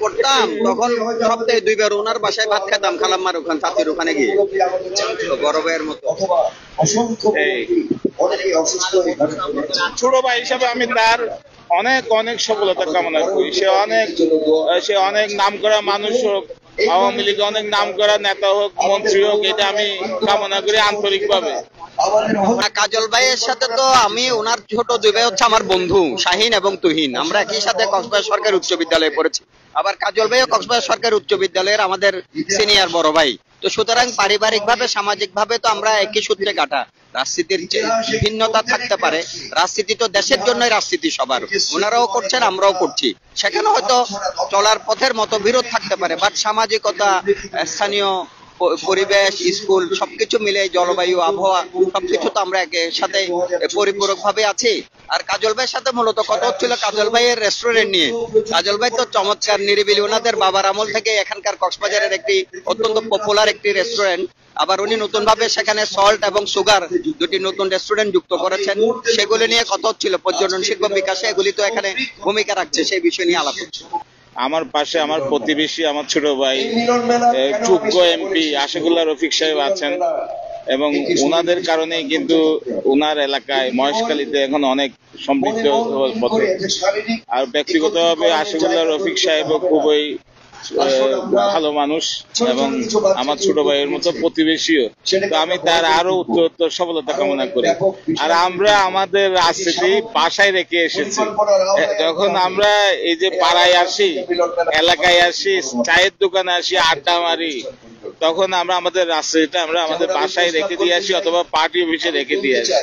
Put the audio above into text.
পড়তাম তখন সপ্তাহে 2 বার ওনার বাসায় ভাত খেতাম, খালাম্মার ওখানে, চাচির ওখানে গিয়ে, বড় ভাইয়ের মতো। ছোট ভাই হিসাবে আমি তার অনেক অনেক সফলতা কামনা করি। সে অনেক নাম করা মানুষ হোক, আওয়ামী লীগে অনেক নাম করা নেতা হোক, মন্ত্রী হোক, এটা আমি কামনা করি আন্তরিকভাবে। কাজল ভাইয়ের সাথে তো আমি, ওনার ছোট 2 ভাই হচ্ছে আমার বন্ধু শাহিন এবং তুহিন, আমরা একই সাথে কক্সবাজার সরকারি উচ্চ বিদ্যালয়ে পড়েছি। আবার কাজল ভাইও কক্সবাজার সরকারি উচ্চ বিদ্যালয়ের আমাদের সিনিয়র বড় ভাই। তো সুতরাং পারিবারিক ভাবে, সামাজিক ভাবে তো আমরা একই সূত্রে কাটা। রাজনীতির ভিন্নতা থাকতে পারে, রাজনীতি তো দেশের জন্যই রাজনীতি সবার, ওনারাও করছেন আমরাও করছি, সেখানে হয়তো চলার পথের মতো বিরোধ থাকতে পারে, বাট সামাজিকতা, স্থানীয় পরিবেশ, স্কুল সবকিছু মিলে, জলবায়ু, আবহাওয়া সবকিছু তো আমরা একের সাথে পরিপূরক ভাবে আছি। আর কাজল ভাইয়ের সাথে মূলত কথা হচ্ছিল কাজল ভাইয়ের রেস্টুরেন্ট নিয়ে। কাজল ভাই তো চমৎকার নিরিবিলি, ওনাদের বাবার আমল থেকে এখানকার কক্সবাজারের একটি অত্যন্ত পপুলার একটি রেস্টুরেন্ট। আবার উনি নতুন ভাবে সেখানে সল্ট এবং সুগার 2টি নতুন রেস্টুরেন্ট যুক্ত করেছেন, সেগুলি নিয়ে কথা হচ্ছিল। পর্যটন শিল্প বিকাশে এগুলি তো এখানে ভূমিকা রাখছে, সেই বিষয় নিয়ে আলাপ হচ্ছে। আমার পাশে আমার প্রতিবেশী, আমার ছোট ভাই যোগ্য এমপি আশিকুল্লাহ রফিক সাহেব আছেন, এবং ওনাদের কারণেই কিন্তু ওনার এলাকায় মহেশখালীতে এখন অনেক সমৃদ্ধ পথে। আর ব্যক্তিগতভাবে আশিকুল্লাহ রফিক সাহেবও খুবই ভালো মানুষ এবং আমার ছোট ভাইয়ের মতো প্রতিবেশীও। তো আমি তার আরো উত্তরোত্তর সফলতা কামনা করি। আর আমরা আমাদের রাজনীতি বাসায় রেখে এসেছি। যখন আমরা এই যে পাড়ায় আসি, এলাকায় আসি, চায়ের দোকানে আসি, আড্ডা মারি, তখন আমরা আমাদের রাজনীতিটা আমরা আমাদের বাসায় রেখে দিয়ে আসি অথবা পার্টি অফিসে রেখে দিয়ে আসি।